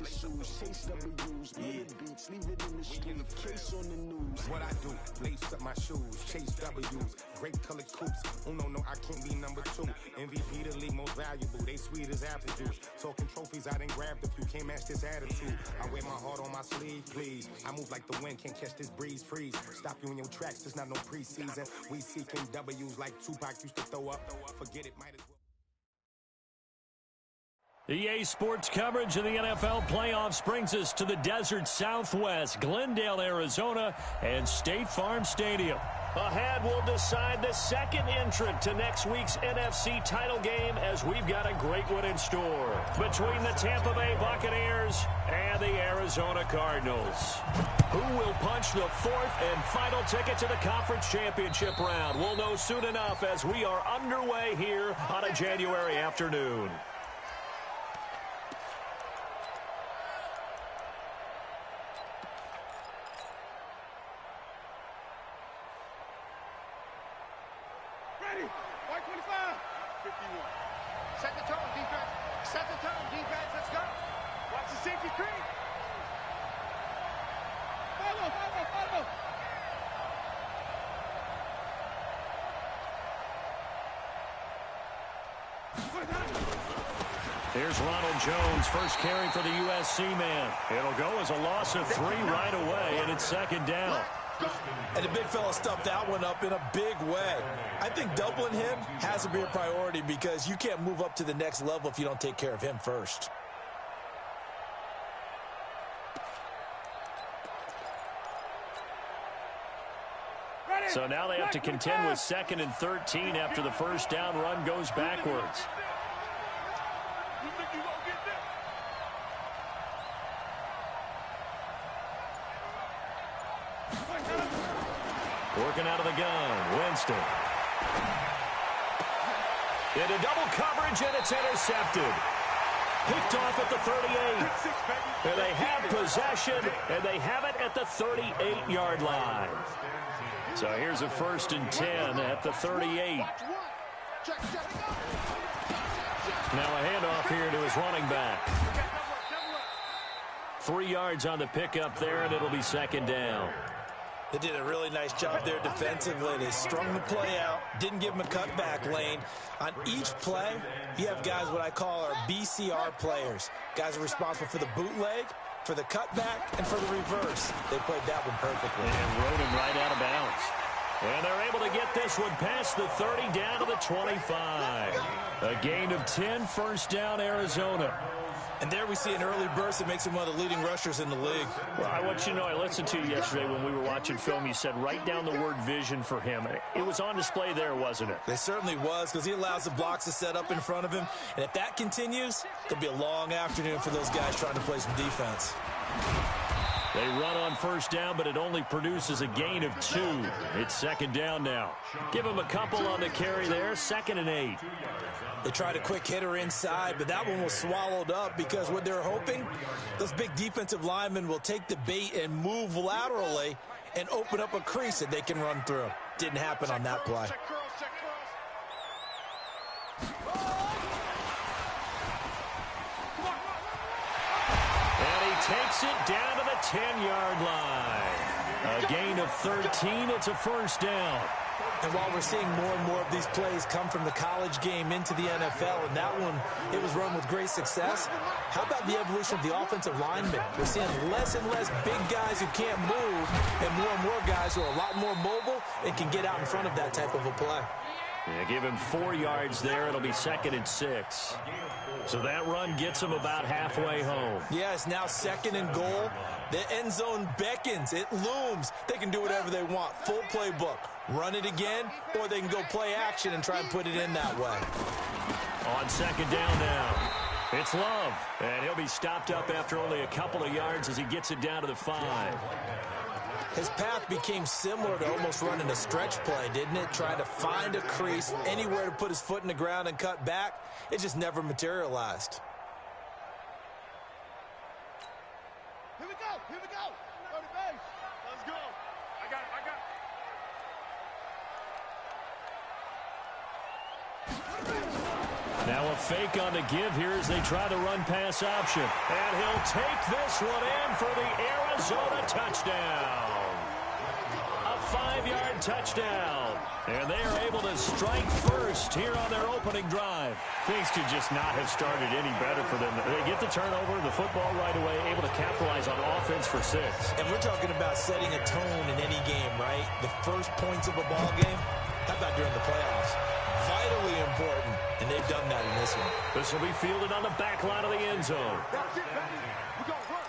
the shoes, chase W's, beats, leave it in the street, case on the news. What I do, lace up my shoes, chase W's, great colored coops. Uno, no, I can't be number 2. MVP the league most valuable, they sweet as apple juice. Talking trophies, I done grabbed a few, can't match this attitude. I wear my heart on my sleeve, please. I move like the wind, can't catch this breeze, freeze. Stop you in your tracks, there's not no preseason. We seeking W's like Tupac used to throw up. Forget it, might as well. EA Sports coverage of the NFL playoffs brings us to the desert Southwest, Glendale, Arizona, and State Farm Stadium. Ahead, we'll decide the second entrant to next week's NFC title game as we've got a great one in store between the Tampa Bay Buccaneers and the Arizona Cardinals. Who will punch the fourth and final ticket to the conference championship round? We'll know soon enough as we are underway here on a January afternoon. Here's Ronald Jones, first carry for the USC man. It'll go as a loss of 3 right away, and it's second down. And the big fella stuffed that one up in a big way. I think doubling him has to be a priority because you can't move up to the next level if you don't take care of him first. So now they have to contend with 2nd and 13 after the first down run goes backwards. Working out of the gun, Winston. Into double coverage, and it's intercepted. Picked off at the 38. And they have possession, and they have it at the 38-yard line. So here's a 1st and 10 at the 38. Now a handoff here to his running back. 3 yards on the pickup there, and it'll be second down. They did a really nice job there defensively. They strung the play out, didn't give him a cutback lane. On each play, you have guys what I call our BCR players. Guys are responsible for the bootleg, for the cutback, and for the reverse. They played that one perfectly. And rode him right out of bounds. And they're able to get this one past the 30 down to the 25. A gain of 10, first down, Arizona. And there we see an early burst that makes him one of the leading rushers in the league. Well, I want you to know, I listened to you yesterday when we were watching film. You said write down the word vision for him. It was on display there, wasn't it? It certainly was, because he allows the blocks to set up in front of him. And if that continues, it'll be a long afternoon for those guys trying to play some defense. They run on first down, but it only produces a gain of 2. It's second down now. Give him a couple on the carry there, 2nd and 8. They tried a quick hitter inside, but that one was swallowed up because what they're hoping, those big defensive linemen will take the bait and move laterally and open up a crease that they can run through. Didn't happen on that play. And he takes it down to the 10-yard line. A gain of 13. It's a first down. And while we're seeing more and more of these plays come from the college game into the NFL, and that one, it was run with great success, how about the evolution of the offensive linemen? We're seeing less and less big guys who can't move and more guys who are a lot more mobile and can get out in front of that type of a play. Yeah, give him 4 yards there. It'll be 2nd and 6. So that run gets him about halfway home. Yeah, it's now 2nd and goal. The end zone beckons. It looms. They can do whatever they want. Full playbook. Run it again, or they can go play action and try and put it in that way. On second down now, it's Love. And he'll be stopped up after only a couple of yards as he gets it down to the 5. His path became similar to almost running a stretch play, didn't it? Trying to find a crease, anywhere to put his foot in the ground and cut back. It just never materialized. Here we go. Go to base. Let's go. I got it. Now a fake on the give here as they try the run-pass option. And he'll take this one in for the Arizona touchdown. A 5-yard touchdown. And they are able to strike first here on their opening drive. Things could just not have started any better for them. They get the turnover, the football right away, able to capitalize on offense for 6. And we're talking about setting a tone in any game, right? The first points of a ball game. How about during the playoffs? Vitally important, and they've done that in this one. This will be fielded on the back line of the end zone. That's it, baby. We got work.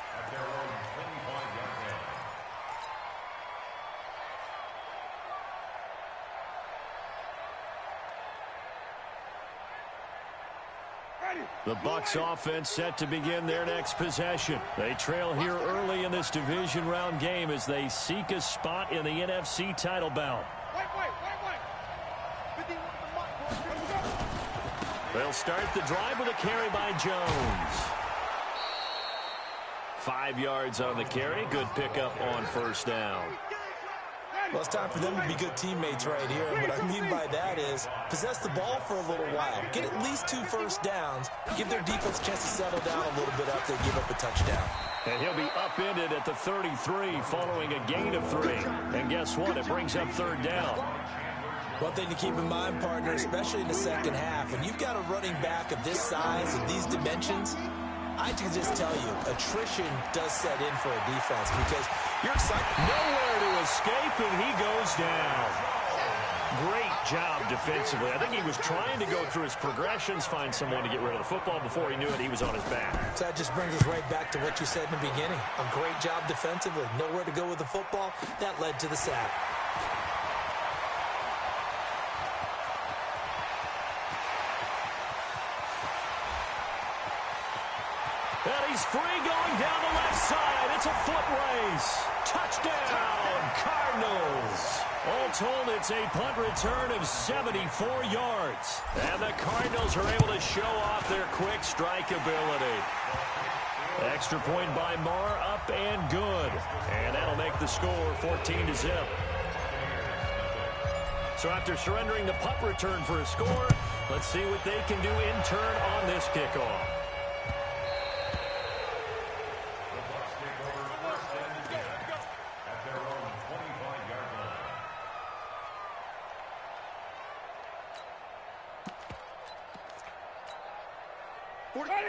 The Bucs offense set to begin their next possession. They trail here early in this division round game as they seek a spot in the NFC title bout. Wait. They'll start the drive with a carry by Jones. 5 yards on the carry. Good pickup on first down. Well, it's time for them to be good teammates right here. And what I mean by that is possess the ball for a little while. Get at least 2 first downs. Give their defense a chance to settle down a little bit after they give up a touchdown. And he'll be upended at the 33 following a gain of 3. And guess what? It brings up 3rd down. One thing to keep in mind, partner, especially in the second half, when you've got a running back of this size and these dimensions, I can just tell you, attrition does set in for a defense because you're excited. Nowhere to escape, and he goes down. Great job defensively. I think he was trying to go through his progressions, find someone to get rid of the football. Before he knew it, he was on his back. So that just brings us right back to what you said in the beginning. A great job defensively. Nowhere to go with the football. That led to the sack. And he's free going down the left side. It's a foot race. Touchdown, Cardinals. All told, it's a punt return of 74 yards. And the Cardinals are able to show off their quick strike ability. Extra point by Marr, up and good. And that'll make the score 14-0. So after surrendering the punt return for a score, let's see what they can do in turn on this kickoff.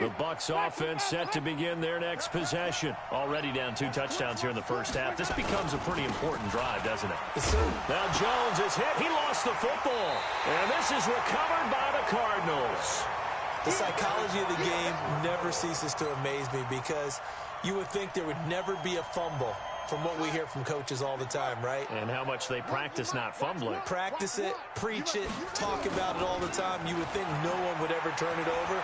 The Bucs offense set to begin their next possession. Already down 2 touchdowns here in the first half. This becomes a pretty important drive, doesn't it? Yes, sir. Now Jones is hit. He lost the football. And this is recovered by the Cardinals. The psychology of the game never ceases to amaze me because you would think there would never be a fumble from what we hear from coaches all the time, right? And how much they practice not fumbling. Practice it, preach it, talk about it all the time. You would think no one would ever turn it over.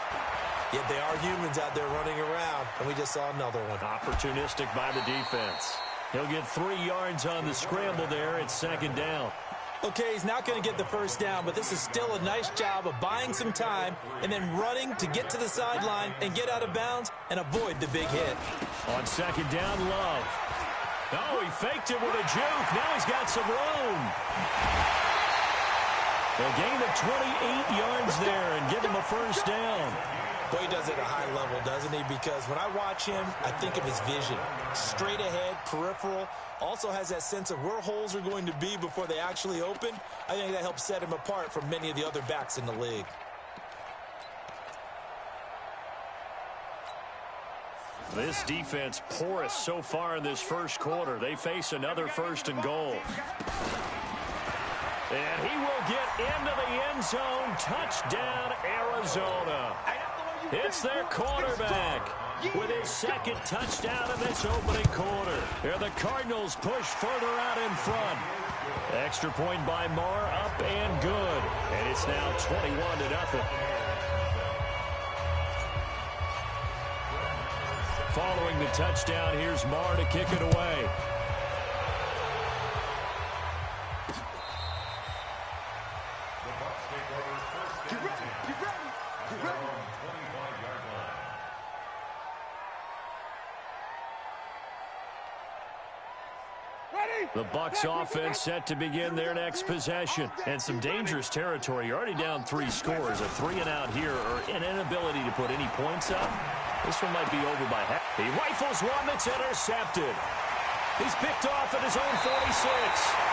Yet they are humans out there running around, and we just saw another one. Opportunistic by the defense. He'll get 3 yards on the scramble there. It's 2nd down. Okay, he's not going to get the first down, but this is still a nice job of buying some time and then running to get to the sideline and get out of bounds and avoid the big hit. On 2nd down, Love. Oh, he faked it with a juke. Now he's got some room. A gain of 28 yards there and give him a first down. Boy, he does it at a high level, doesn't he? Because when I watch him, I think of his vision. Straight ahead, peripheral. Also has that sense of where holes are going to be before they actually open. I think that helps set him apart from many of the other backs in the league. This defense porous so far in this first quarter. They face another 1st and goal. And he will get into the end zone. Touchdown, Arizona. It's their quarterback with his 2nd touchdown in this opening quarter. Here the Cardinals push further out in front. Extra point by Marr, up and good. And it's now 21-0. Following the touchdown, here's Marr to kick it away. The Bucs offense set to begin their next possession. And some dangerous territory. You're already down 3 scores. A 3-and-out here or an inability to put any points up. This one might be over by half. He rifles one that's intercepted. He's picked off at his own 46.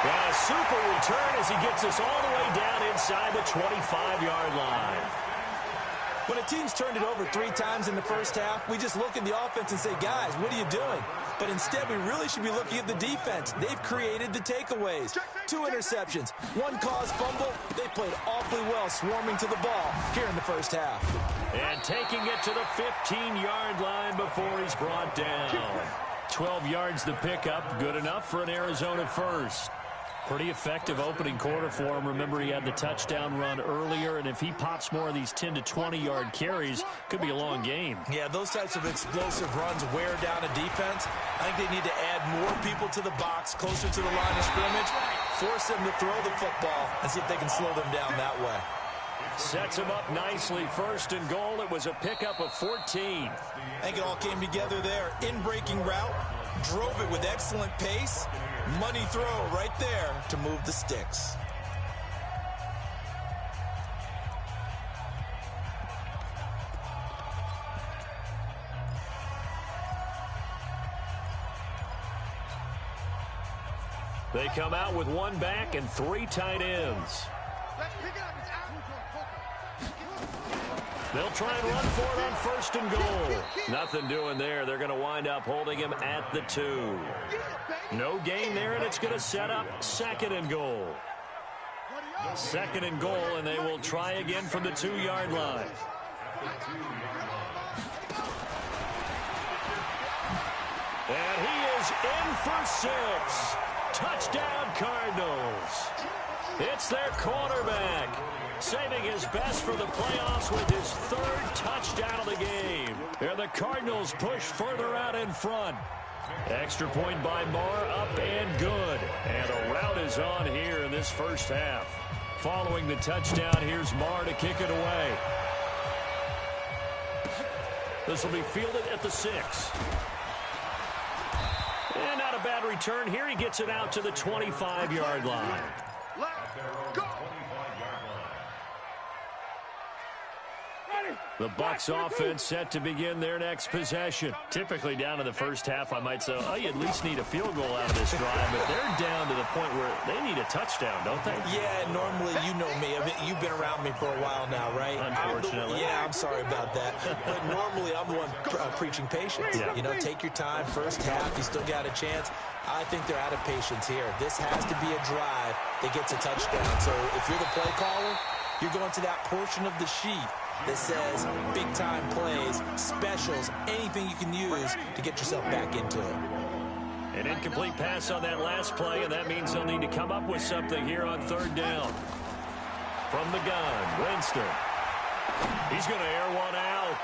And a super return as he gets us all the way down inside the 25-yard line. When a team's turned it over 3 times in the first half, we just look at the offense and say, guys, what are you doing? But instead, we really should be looking at the defense. They've created the takeaways. 2 interceptions, 1 caused fumble. They played awfully well swarming to the ball here in the first half. And taking it to the 15-yard line before he's brought down. 12 yards the pickup, good enough for an Arizona first. Pretty effective opening quarter for him. Remember, he had the touchdown run earlier, and if he pops more of these 10 to 20-yard carries, could be a long game. Yeah, those types of explosive runs wear down a defense. I think they need to add more people to the box, closer to the line of scrimmage, force them to throw the football, and see if they can slow them down that way. Sets him up nicely. 1st and goal. It was a pickup of 14. I think it all came together there. In-breaking route, drove it with excellent pace. Money throw right there to move the sticks. They come out with 1 back and 3 tight ends. They'll try and run for it on 1st and goal. Nothing doing there. They're going to wind up holding him at the 2. No gain there, and it's going to set up 2nd and goal. 2nd and goal, and they will try again from the 2-yard line. And he is in for 6. Touchdown, Cardinals. It's their quarterback, saving his best for the playoffs with his 3rd touchdown of the game. And the Cardinals push further out in front. Extra point by Marr, up and good. And a rout is on here in this first half. Following the touchdown, here's Marr to kick it away. This will be fielded at the 6. And not a bad return here. He gets it out to the 25-yard line. The Bucs offense set to begin their next possession. Typically down to the first half, I might say, oh, you at least need a field goal out of this drive. But they're down to the point where they need a touchdown, don't they? Yeah, normally, you know me. I mean, you've been around me for a while now, right? Unfortunately. I'm sorry about that. But normally, I'm the one preaching patience. Yeah. You know, take your time. First half, you still got a chance. I think they're out of patience here. This has to be a drive that gets a touchdown. So if you're the play caller, you're going to that portion of the sheet that says big-time plays, specials, anything you can use to get yourself back into it. An incomplete pass on that last play, and that means they'll need to come up with something here on 3rd down. From the gun, Winston. He's going to air one out.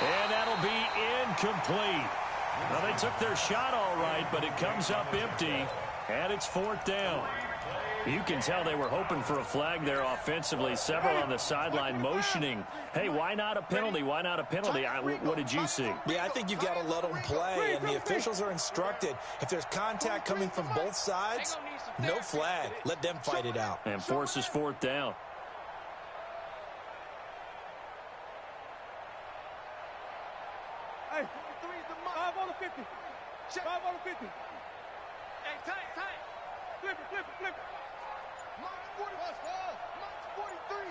And that'll be incomplete. Well, they took their shot all right, but it comes up empty, and it's 4th down. You can tell they were hoping for a flag there offensively. Several on the sideline motioning. Hey, why not a penalty? Why not a penalty? What did you see? Yeah, I think you've got to let them play, and the officials are instructed. If there's contact coming from both sides, no flag. Let them fight it out. And forces 4th down. Hey, 5 on the 50. 5 on the 50. Hey, tight. Flip it. Mark 45. Mark 43.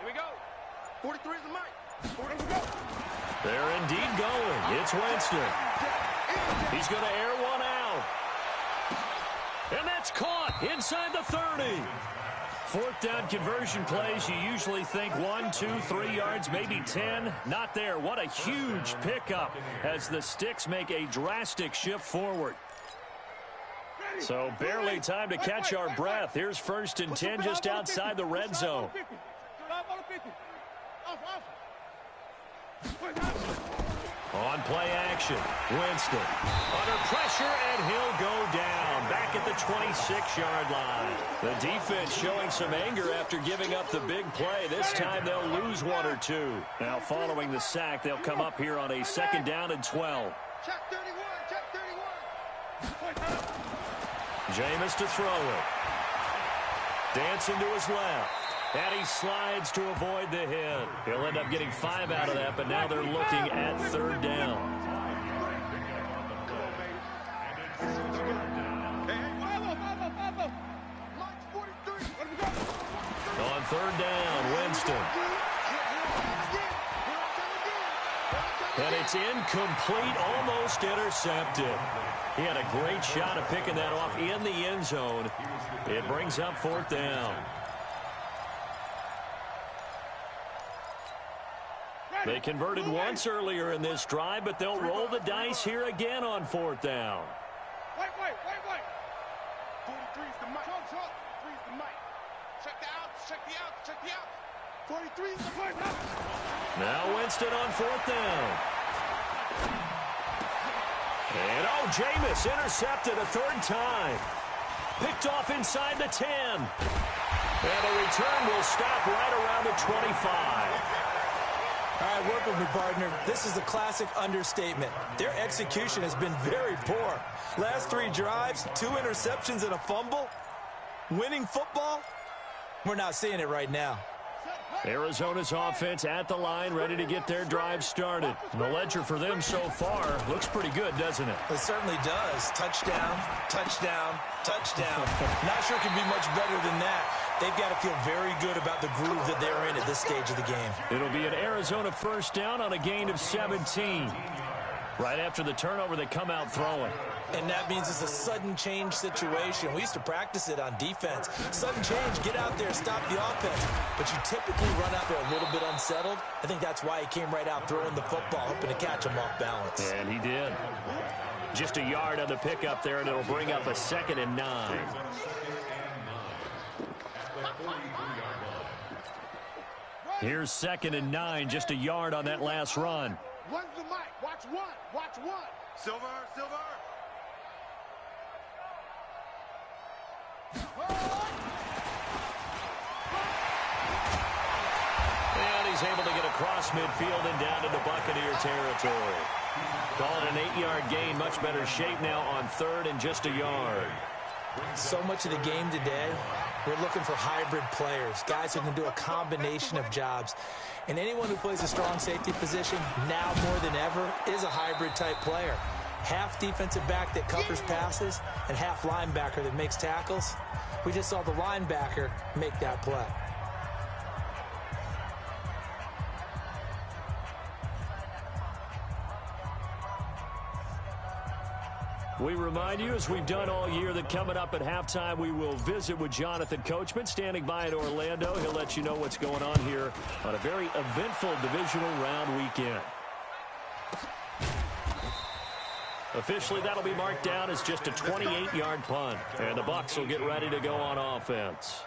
Here we go. 43 is the mark. 40 we go. They're indeed going. It's Winston. He's going to air one out. And that's caught inside the 30. 4th down conversion plays, you usually think 1, 2, 3 yards, maybe 10. Not there. What a huge pickup as the Sticks make a drastic shift forward. So barely time to catch our breath. Here's 1st and 10 just outside the red zone. On play action, Winston under pressure, and he'll go down back at the 26-yard line. The defense showing some anger after giving up the big play. This time they'll lose 1 or 2. Now following the sack, they'll come up here on a 2nd down and 12. Check 31. Jameis to throw it. Dancing to his left. And he slides to avoid the hit. He'll end up getting 5 out of that, but now they're looking at 3rd down. On 3rd down, Winston. And it's incomplete, almost intercepted. He had a great shot at picking that off in the end zone. It brings up 4th down. They converted once earlier in this drive, but they'll roll the dice here again on 4th down. Wait. 43's the mic. 43's the mic. Check the outs. 43's the mic. Now Winston on 4th down. And Jameis intercepted a 3rd time. Picked off inside the 10. And the return will stop right around the 25. All right, work with me, partner. This is a classic understatement. Their execution has been very poor. Last 3 drives, 2 interceptions and a fumble. Winning football? We're not seeing it right now. Arizona's offense at the line, ready to get their drive started. And the ledger for them so far looks pretty good, doesn't it? It certainly does. Touchdown, touchdown, touchdown. Not sure it can be much better than that. They've got to feel very good about the groove that they're in at this stage of the game. It'll be an Arizona 1st down on a gain of 17. Right after the turnover, they come out throwing. And that means it's a sudden change situation. We used to practice it on defense. Sudden change, get out there, stop the offense. But you typically run out there a little bit unsettled. I think that's why he came right out throwing the football, hoping to catch him off balance. And he did. Just a yard on the pickup there, and it'll bring up a 2nd and 9. Here's 2nd and 9, just a yard on that last run. One's the mic. Watch one. Silver. And he's able to get across midfield and down into Buccaneer territory. Call it an 8-yard gain. Much better shape now on 3rd and just a yard. So much of the game today, we're looking for hybrid players, guys who can do a combination of jobs. And anyone who plays a strong safety position, now more than ever, is a hybrid type player. Half defensive back that covers passes and half linebacker that makes tackles. We just saw the linebacker make that play. We remind you, as we've done all year, that coming up at halftime, we will visit with Jonathan Coachman, standing by in Orlando. He'll let you know what's going on here on a very eventful divisional round weekend. Officially, that'll be marked down as just a 28-yard punt. And the Bucs will get ready to go on offense.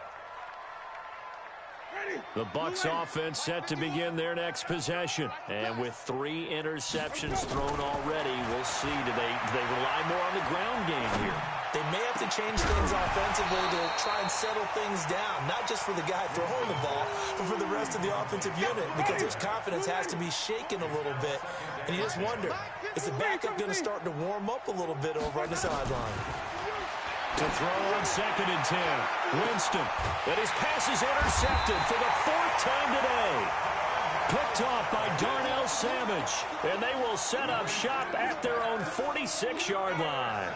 The Bucs offense set to begin their next possession. And with 3 interceptions thrown already, we'll see. Do they rely more on the ground game here? They may have to change things offensively to try and settle things down, not just for the guy throwing the ball, but for the rest of the offensive unit, because his confidence has to be shaken a little bit. And you just wonder, is the backup going to start to warm up a little bit over on the sideline? To throw on 2nd and 10. Winston. And his pass is intercepted for the 4th time today. Picked off by Darnell Savage. And they will set up shop at their own 46-yard line.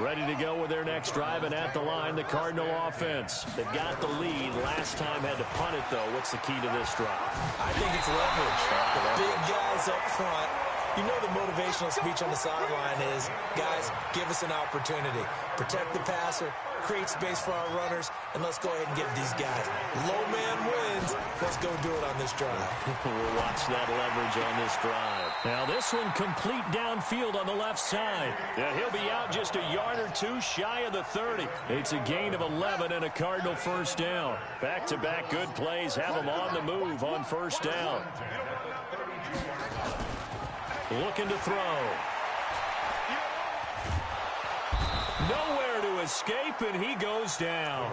Ready to go with their next drive, and at the line, the Cardinal offense. They've got the lead. Last time had to punt it, though. What's the key to this drive? I think it's leverage. The big guys up front. You know the motivational speech on the sideline is, guys, give us an opportunity. Protect the passer, create space for our runners, and let's go ahead and give these guys. Low man wins. Let's go do it on this drive. We'll watch that leverage on this drive. Now this one complete downfield on the left side. Yeah, he'll be out just a yard or 2 shy of the 30. It's a gain of 11 and a Cardinal 1st down. Back-to-back good plays have them on the move on 1st down. Looking to throw. Nowhere to escape, and he goes down.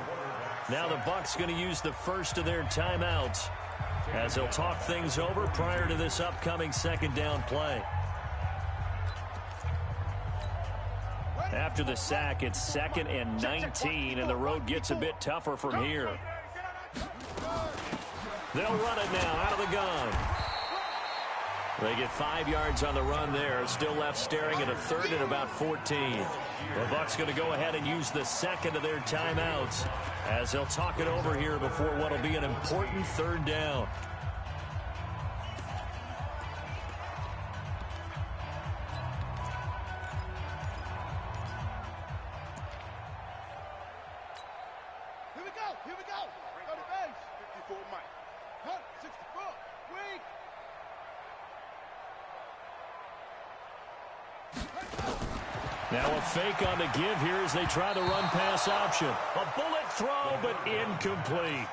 Now the Bucs going to use the first of their timeouts as they'll talk things over prior to this upcoming 2nd down play. After the sack, it's 2nd and 19, and the road gets a bit tougher from here. They'll run it now out of the gun. They get 5 yards on the run there. Still left staring at a 3rd and about 14. The Bucs going to go ahead and use the second of their timeouts as they'll talk it over here before what will be an important 3rd down. Here we go. Go to base. 54 Mike. Hunt, 64. Weak. Now a fake on the give here as they try the run-pass option. A bullet throw, but incomplete.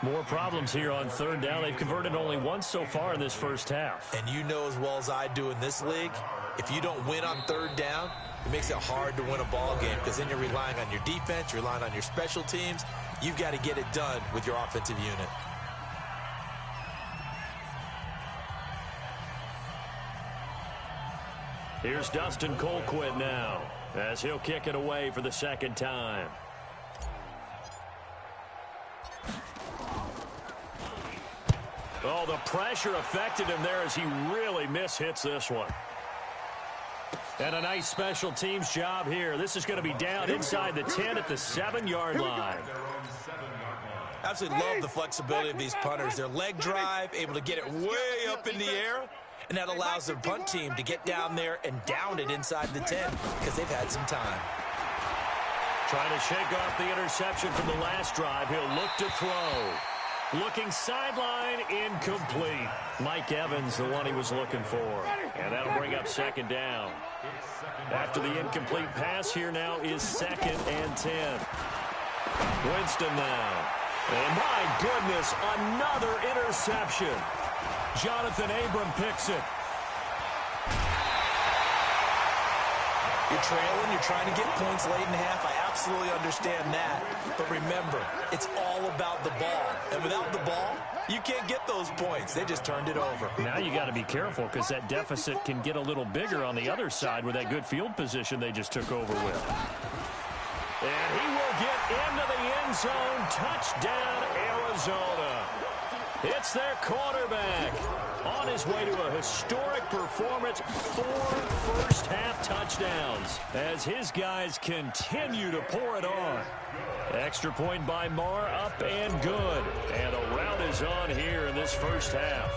More problems here on 3rd down. They've converted only once so far in this first half. And you know as well as I do in this league, if you don't win on 3rd down, it makes it hard to win a ball game because then you're relying on your defense, you're relying on your special teams. You've got to get it done with your offensive unit. Here's Dustin Colquitt now as he'll kick it away for the 2nd time. Oh, the pressure affected him there as he really mishits this one. And a nice special teams job here. This is going to be down inside the 10 at the 7-yard line. Absolutely love the flexibility of these punters. Their leg drive, able to get it way up in the air, and that allows their punt team to get down there and down it inside the 10 because they've had some time. Trying to shake off the interception from the last drive. He'll look to throw. Looking sideline, incomplete. Mike Evans, the one he was looking for. And that'll bring up 2nd down. After the incomplete pass, here now is 2nd and 10. Winston now. And my goodness, another interception. Jonathan Abram picks it. You're trailing, you're trying to get points late in the half. I absolutely understand that. But remember, it's all about the ball. And without the ball, you can't get those points. They just turned it over. Now you got to be careful because that deficit can get a little bigger on the other side with that good field position they just took over with. And he will get into the end zone. Touchdown, Arizona. It's their quarterback on his way to a historic performance. 4 first-half touchdowns as his guys continue to pour it on. Extra point by Marr, up and good. And a rout is on here in this first half.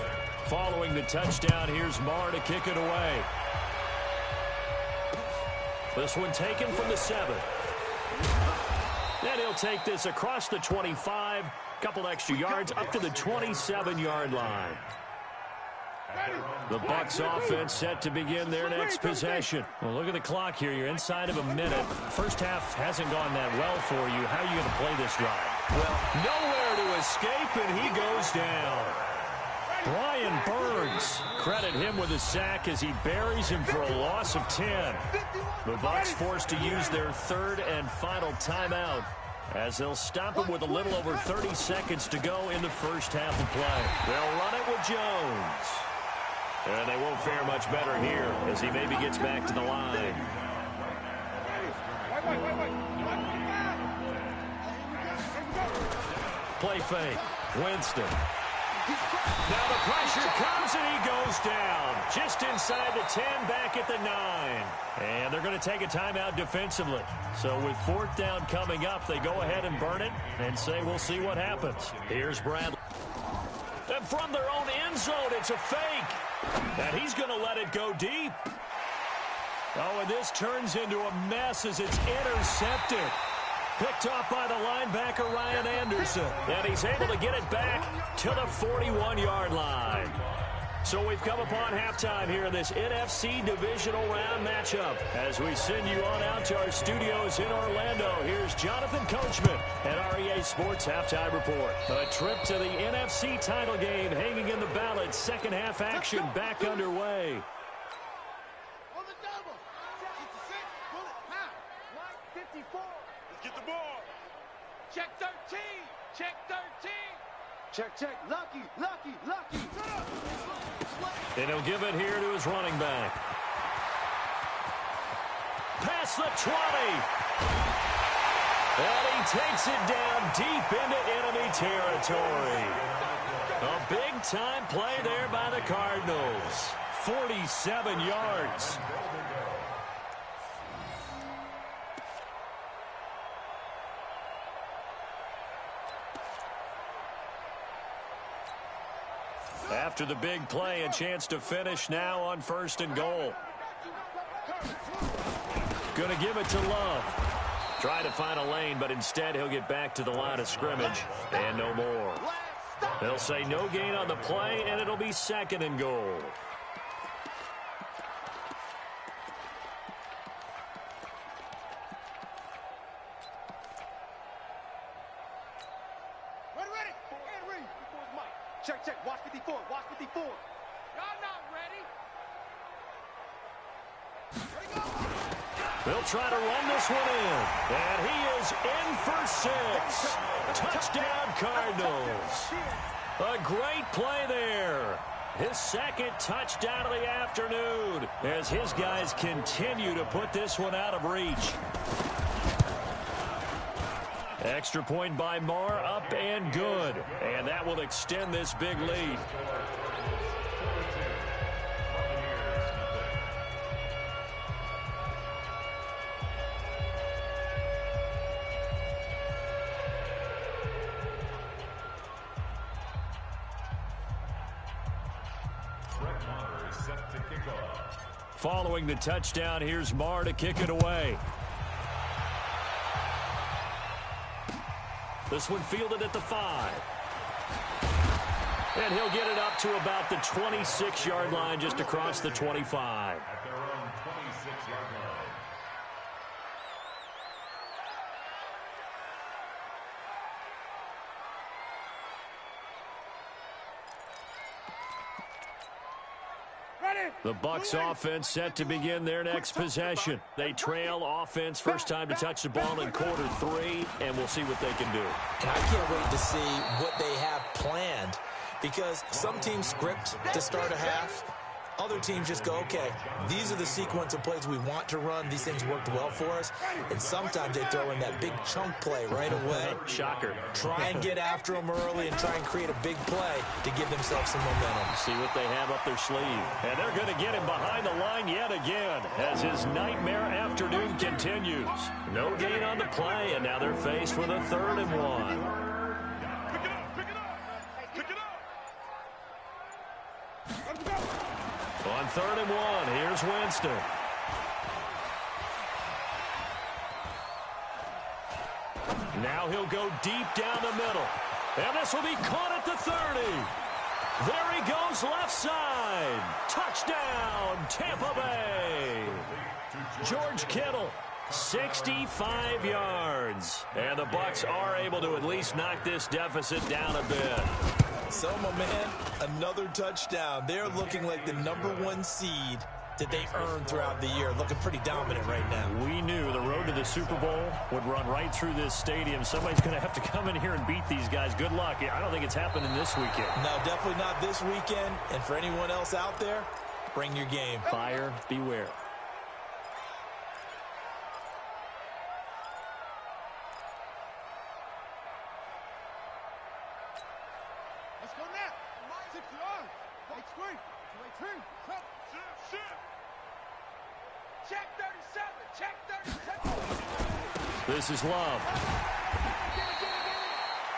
Following the touchdown, here's Marr to kick it away. This one taken from the 7. And he'll take this across the 25. Couple extra yards up to the 27-yard line. The Bucs offense set to begin their next possession. Well, look at the clock here. You're inside of a minute. First half hasn't gone that well for you. How are you going to play this drive? Well, nowhere to escape, and he goes down. Brian Burns, credit him with a sack as he buries him for a loss of 10. The Bucs forced to use their 3rd and final timeout as they'll stop him with a little over 30 seconds to go in the first half of play. They'll run it with Jones. And they won't fare much better here as he maybe gets back to the line. Play fake. Winston. Now the pressure comes and he goes down. Just inside the 10, back at the 9. And they're going to take a timeout defensively. So with 4th down coming up, they go ahead and burn it and say we'll see what happens. Here's Bradley. And from their own end zone, it's a fake. And he's going to let it go deep. Oh, and this turns into a mess as it's intercepted. Picked off by the linebacker, Ryan Anderson. And he's able to get it back to the 41-yard line. So we've come upon halftime here in this NFC Divisional Round matchup. As we send you on out to our studios in Orlando, here's Jonathan Coachman at REA Sports Halftime Report. A trip to the NFC title game hanging in the balance. Second half action back underway. On the double. 66. Bullet. Pow. Line 54. Let's get the ball. Check 13. Check 13. Check. Lucky. And he'll give it here to his running back. past the 20. And he takes it down deep into enemy territory. A big-time play there by the Cardinals. 47 yards. After the big play, a chance to finish now on 1st and goal. Going to give it to Love. Try to find a lane, but instead he'll get back to the line of scrimmage and no more. They'll say no gain on the play, and it'll be 2nd and goal. Ready. And read. Check. Watch 54. Watch 54. Y'all not ready. They'll try to run this one in. And he is in for 6. Touchdown, Cardinals. A great play there. His 2nd touchdown of the afternoon as his guys continue to put this one out of reach. Extra point by Marr, up and good. And that will extend this big lead. Following the touchdown, here's Marr to kick it away. This one fielded at the 5. And he'll get it up to about the 26-yard line, just across the 25. At their own 26-yard line. The Bucs offense set to begin their next possession. They trail offense, first time to touch the ball in quarter 3, and we'll see what they can do. And I can't wait to see what they have planned, because some teams script to start a half. Other teams just go, okay, these are the sequence of plays we want to run. These things worked well for us. And sometimes they throw in that big chunk play right away. Shocker. Try and get after them early and try and create a big play to give themselves some momentum. See what they have up their sleeve. And they're going to get him behind the line yet again as his nightmare afternoon continues. No gain on the play, and now they're faced with a 3rd and 1. On 3rd and 1, here's Winston. Now he'll go deep down the middle. And this will be caught at the 30. There he goes left side. Touchdown, Tampa Bay. George Kittle, 65 yards. And the Bucs are able to at least knock this deficit down a bit. So, my man, another touchdown. They're looking like the #1 seed that they earned throughout the year. Looking pretty dominant right now. We knew the road to the Super Bowl would run right through this stadium. Somebody's going to have to come in here and beat these guys. Good luck. I don't think it's happening this weekend. No, definitely not this weekend. And for anyone else out there, bring your game. Fire, beware. Let's go now. 6 yards. Right screen. Check 37. Check 37. This is Love.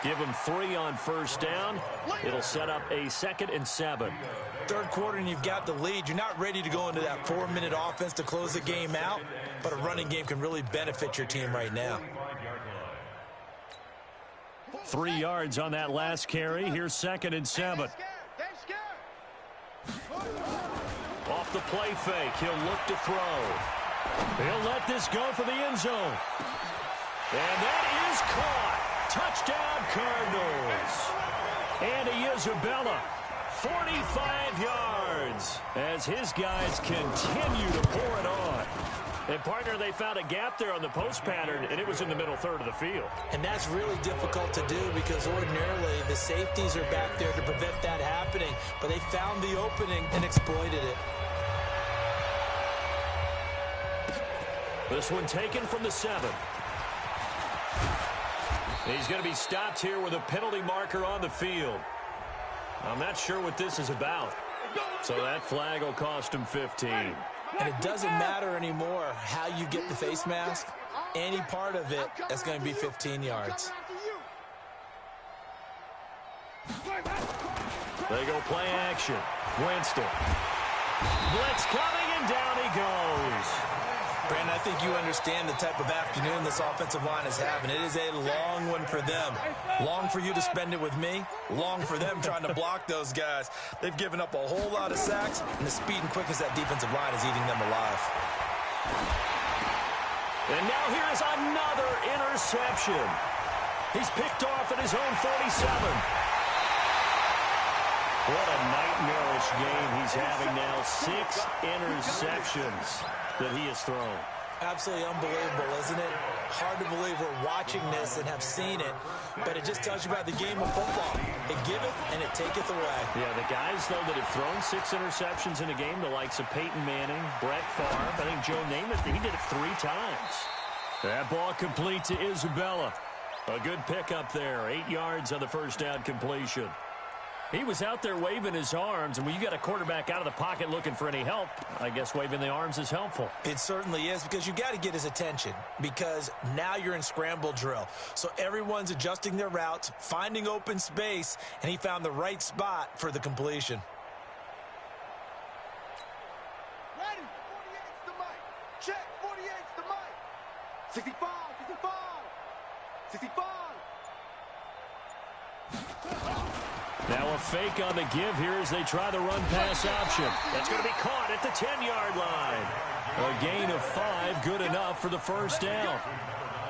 Give him 3 on first down. It'll set up a 2nd and 7. Third quarter and you've got the lead. You're not ready to go into that 4-minute offense to close the game out, but a running game can really benefit your team right now. 3 yards on that last carry. Here's 2nd and 7. Off the play fake, he'll look to throw. He'll let this go for the end zone. And that is caught. Touchdown, Cardinals. Andy Isabella, 45 yards, as his guys continue to pour it on. And, partner, they found a gap there on the post pattern, and it was in the middle third of the field. And that's really difficult to do because ordinarily the safeties are back there to prevent that happening. But they found the opening and exploited it. This one taken from the 7. He's going to be stopped here with a penalty marker on the field. I'm not sure what this is about. So that flag will cost him 15. And it doesn't matter anymore how you get the face mask. Any part of it is going to be 15 yards. They go play action. Winston. Blitz coming, and down he goes. Brandon, I think you understand the type of afternoon this offensive line is having. It is a long one for them. Long for you to spend it with me. Long for them trying to block those guys. They've given up a whole lot of sacks, and the speed and quickness of that defensive line is eating them alive. And now here's another interception. He's picked off at his own 47. What a nightmarish game he's having now. 6 interceptions that he has thrown. Absolutely unbelievable, isn't it? Hard to believe we're watching this and have seen it, but it just tells you about the game of football. It giveth and it taketh away. Yeah, the guys, though, that have thrown 6 interceptions in a game, the likes of Peyton Manning, Brett Favre, I think Joe Namath, he did it 3 times. That ball complete to Isabella. A good pickup there, 8 yards on the first down completion. He was out there waving his arms, and when you got a quarterback out of the pocket looking for any help, I guess waving the arms is helpful. It certainly is, because you got to get his attention, because now you're in scramble drill. So everyone's adjusting their routes, finding open space, and he found the right spot for the completion. Ready? 48's the mic. Check. 48's the mic. 65. 65. 65. Now a fake on the give here as they try the run-pass option. That's going to be caught at the 10-yard line. A gain of 5, good enough for the first down.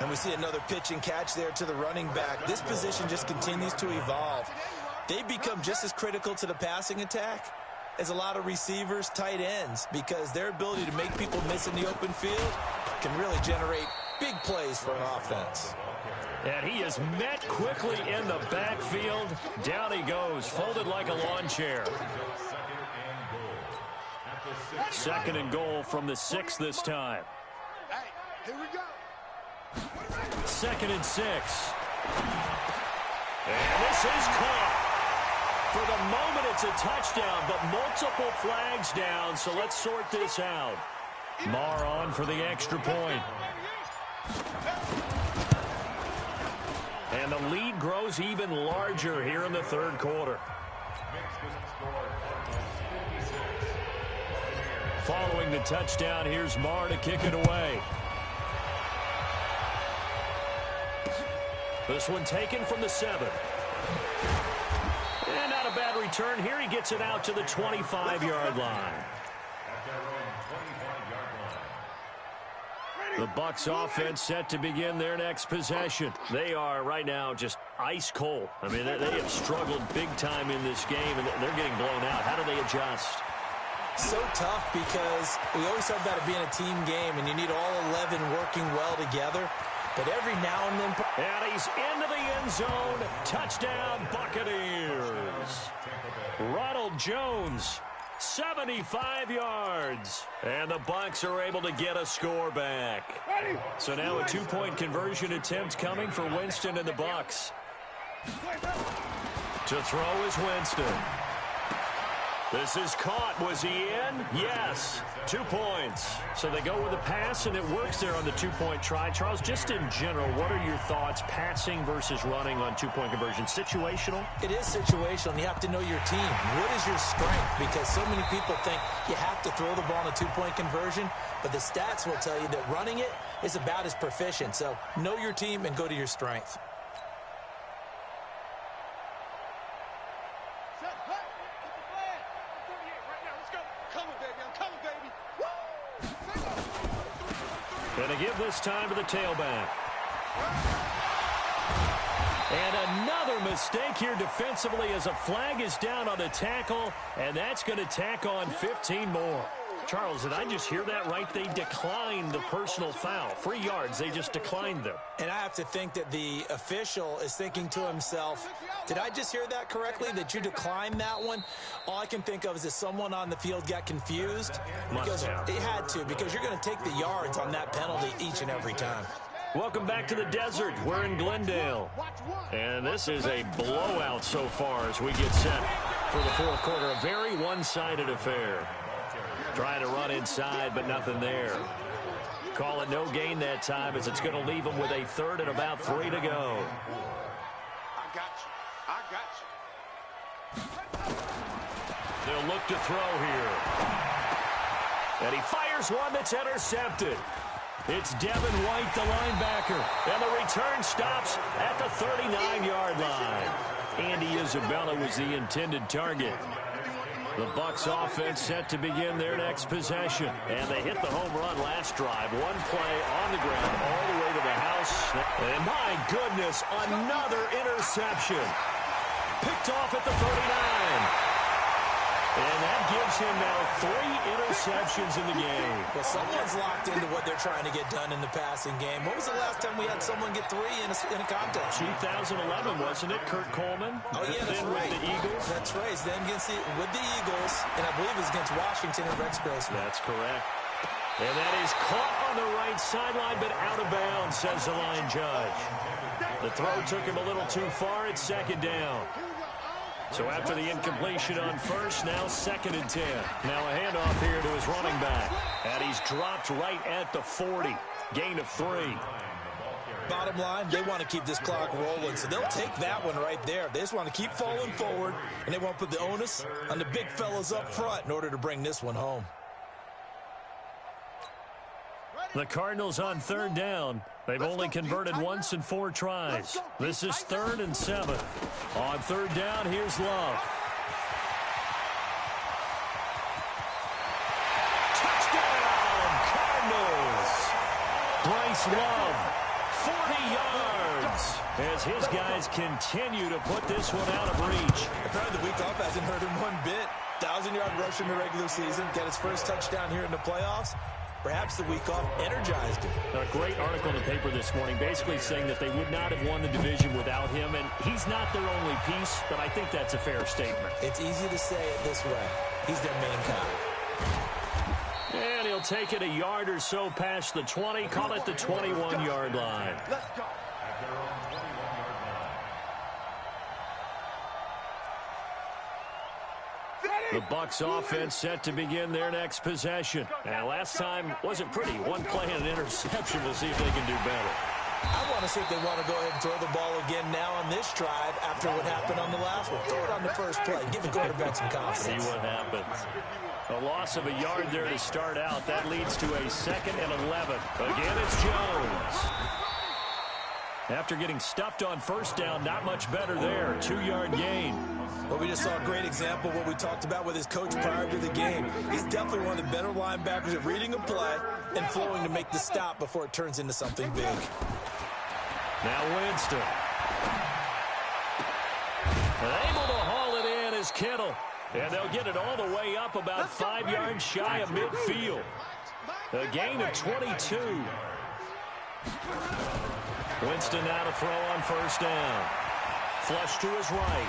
And we see another pitch and catch there to the running back. This position just continues to evolve. They become just as critical to the passing attack as a lot of receivers, tight ends, because their ability to make people miss in the open field can really generate big plays for an offense. And he is met quickly in the backfield. Down he goes, folded like a lawn chair. 2nd and goal from the 6 this time. Hey, here we go. 2nd and 6. And this is caught. For the moment, it's a touchdown, but multiple flags down, so let's sort this out. Marr on for the extra point. And the lead grows even larger here in the 3rd quarter. Following the touchdown, here's Marr to kick it away. This one taken from the 7. And not a bad return here. He gets it out to the 25-yard line. The Bucs offense set to begin their next possession. They are right now just ice cold. I mean, they have struggled big time in this game, and they're getting blown out. How do they adjust? So tough, because we always talk about it being a team game, and you need all 11 working well together. But every now and then... And he's into the end zone. Touchdown, Buccaneers. Ronald Jones, 75 yards. And the Bucs are able to get a score back. So now a 2-point conversion attempt coming for Winston and the Bucs. To throw is Winston. This is caught. Was he in? Yes. 2 points. So they go with a pass, and it works there on the 2-point try. Charles, just in general, what are your thoughts passing versus running on 2-point conversion? Situational? It is situational. You have to know your team. What is your strength? Because so many people think you have to throw the ball in a 2-point conversion, but the stats will tell you that running it is about as proficient. So know your team and go to your strength. Going to give this time to the tailback. And another mistake here defensively as a flag is down on the tackle, and that's going to tack on 15 more. Charles, did I just hear that right? They declined the personal foul. 3 yards, they just declined them. And I have to think that the official is thinking to himself, did I just hear that correctly, that you declined that one? All I can think of is that someone on the field got confused. Because it had to, because you're going to take the yards on that penalty each and every time. Welcome back to the desert. We're in Glendale. And this is a blowout so far as we get set for the fourth quarter. A very one-sided affair. Trying to run inside, but nothing there. Call it no gain that time as it's going to leave them with a third and about 3 to go. I got you. They'll look to throw here. And he fires one that's intercepted. It's Devin White, the linebacker. And the return stops at the 39-yard line. Andy Isabella was the intended target. The Bucs offense set to begin their next possession. And they hit the home run last drive. One play on the ground all the way to the house. And my goodness, another interception. Picked off at the 39. And that gives him now 3 interceptions in the game. Well, someone's locked into what they're trying to get done in the passing game. When was the last time we had someone get 3 in a contest? 2011, wasn't it? Kurt Coleman? Oh, yeah, that's then right. With the Eagles? That's right. Then with the Eagles, and I believe it was against Washington and Rex Grossman. That's correct. And that is caught on the right sideline, but out of bounds, says the line judge. The throw took him a little too far. It's second down. So after the incompletion on first, now 2nd and 10. Now a handoff here to his running back. And he's dropped right at the 40. Gain of 3. Bottom line, they want to keep this clock rolling, so they'll take that one right there. They just want to keep falling forward, and they want to put the onus on the big fellas up front in order to bring this one home. The Cardinals on 3rd down. They've only converted once in 4 tries. This is 3rd and 7. On 3rd down, here's Love. Touchdown, Cardinals! Bryce Love, 40 yards, as his guys continue to put this one out of reach. Apparently the week off hasn't hurt him one bit. 1,000-yard rush in the regular season, get his first touchdown here in the playoffs. Perhaps the week off energized him. A great article in the paper this morning basically saying that they would not have won the division without him, and he's not their only piece, but I think that's a fair statement. It's easy to say it this way. He's their main guy. And he'll take it a yard or so past the 20, call it the 21-yard line. Let's go. The Bucs offense set to begin their next possession. And last time wasn't pretty. One play and an interception. We'll see if they can do better. I want to see if they want to go ahead and throw the ball again now on this drive after what happened on the last one. Throw it on the first play. Give the quarterback some confidence. See what happens. A loss of a yard there to start out. That leads to a 2nd and 11. Again, it's Jones. After getting stuffed on first down, not much better there. 2-yard gain. Well, we just saw a great example of what we talked about with his coach prior to the game. He's definitely one of the better linebackers at reading a play and flowing to make the stop before it turns into something big. Now Winston. And able to haul it in is Kittle. And they'll get it all the way up about 5 yards shy of midfield. A gain of 22. Winston now to throw on first down. Flush to his right.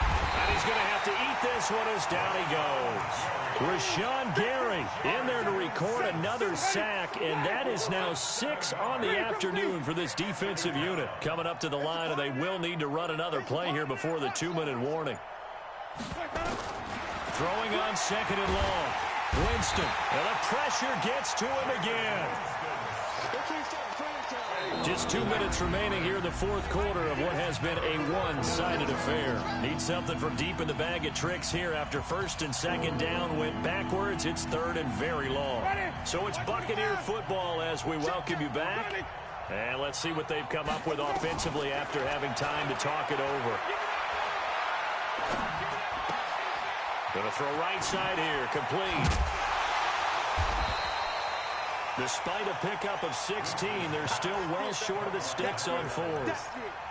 And he's going to have to eat this one as down he goes. Rashawn Gary in there to record another sack, and that is now 6 on the afternoon for this defensive unit. Coming up to the line, and they will need to run another play here before the 2-minute warning. Throwing on 2nd and long. Winston, and the pressure gets to him again. Just 2 minutes remaining here in the fourth quarter of what has been a one-sided affair. Need something from deep in the bag of tricks here after 1st and 2nd down went backwards. It's 3rd and very long. So it's Buccaneer football as we welcome you back. And let's see what they've come up with offensively after having time to talk it over. Going to throw right side here, complete. Despite a pickup of 16, they're still well short of the sticks on 4th. Well,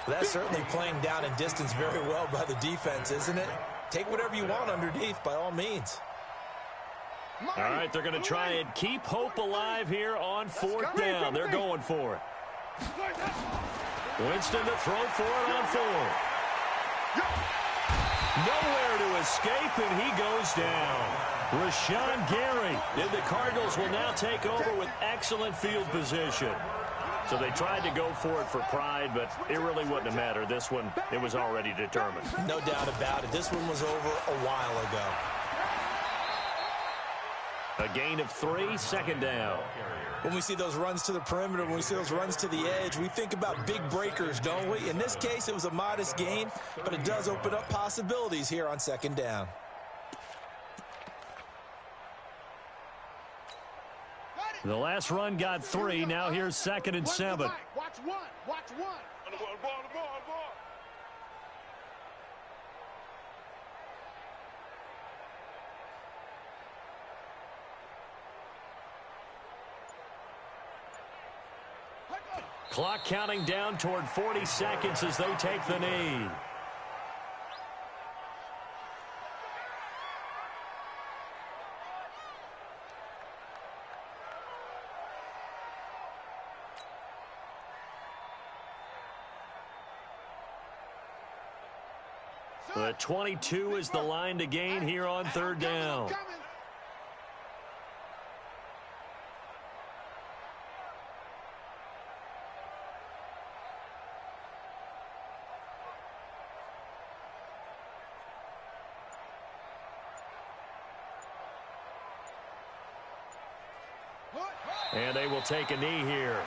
that's certainly playing down in distance very well by the defense, isn't it? Take whatever you want underneath, by all means. All right, they're going to try and keep hope alive here on 4th down. They're going for it. Winston to throw for it on 4th. Nowhere to escape, and he goes down. Rashawn Gary, and the Cardinals will now take over with excellent field position. So they tried to go for it for pride, but it really wouldn't have mattered. This one, it was already determined. No doubt about it. This one was over a while ago. A gain of 3, 2nd down. When we see those runs to the perimeter, when we see those runs to the edge, we think about big breakers, don't we? In this case, it was a modest gain, but it does open up possibilities here on 2nd down. The last run got 3. Now here's 2nd and 7. Watch one. Watch one. On the ball. Clock counting down toward 40 seconds as they take the knee. The 22 is the line to gain here on 3rd down. And they will take a knee here.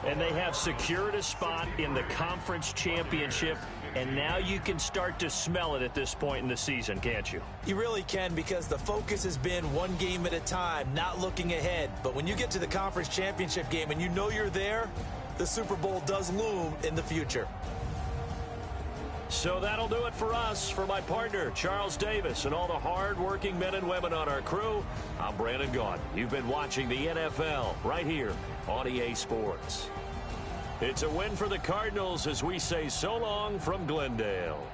And they have secured a spot in the conference championship, and now you can start to smell it at this point in the season, can't you? You really can, because the focus has been one game at a time, not looking ahead. But when you get to the conference championship game and you know you're there, the Super Bowl does loom in the future. So that'll do it for us. For my partner, Charles Davis, and all the hard-working men and women on our crew, I'm Brandon Gaudin. You've been watching the NFL right here on EA Sports. It's a win for the Cardinals as we say so long from Glendale.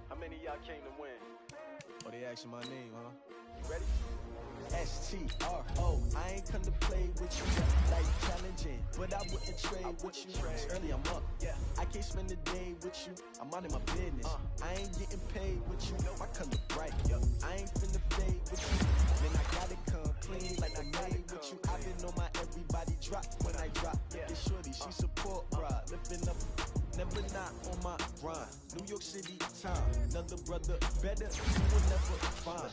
How many of y'all came to win? Oh, they asking my name, huh? You ready? S-T-R-O. I ain't come to play with you, like challenging, but I wouldn't trade with you. It's early, I'm up. Yeah. I can't spend the day with you. I'm out of my business. I ain't getting paid with you. My color bright. I ain't finna fade with you. Then I gotta come clean like I made with you. I've been on my everybody drop when I drop. It's shorty, she support ride, lifting up. Never not on my grind. New York City time. Another brother better, you will never find.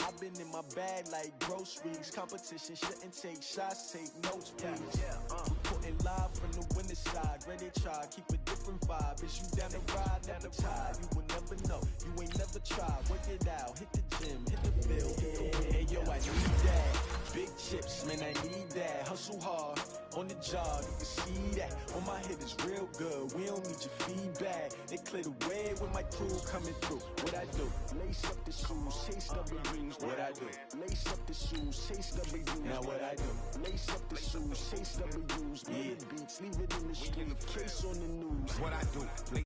I've been in my bag like groceries. Competition shouldn't take shots, take notes, please. Reporting live from the winning side. Ready to try, keep a different vibe. Is you down the ride, never tired. You will never know, you ain't never tried. Work it out, hit the gym, hit the field, hit the win. Hey yo, I need that. Big chips, man, I need that. Hustle hard, on the job, you can see that. On my head is real good, we don't need your feedback. They clear the way with my crew coming through. What I do? Lace up the shoes, chase W's. What I do? Lace up the shoes, chase W's. Now what I do? Lace up the shoes, chase W's. Yeah. Beats, leave it in the street, case on the news. What I do?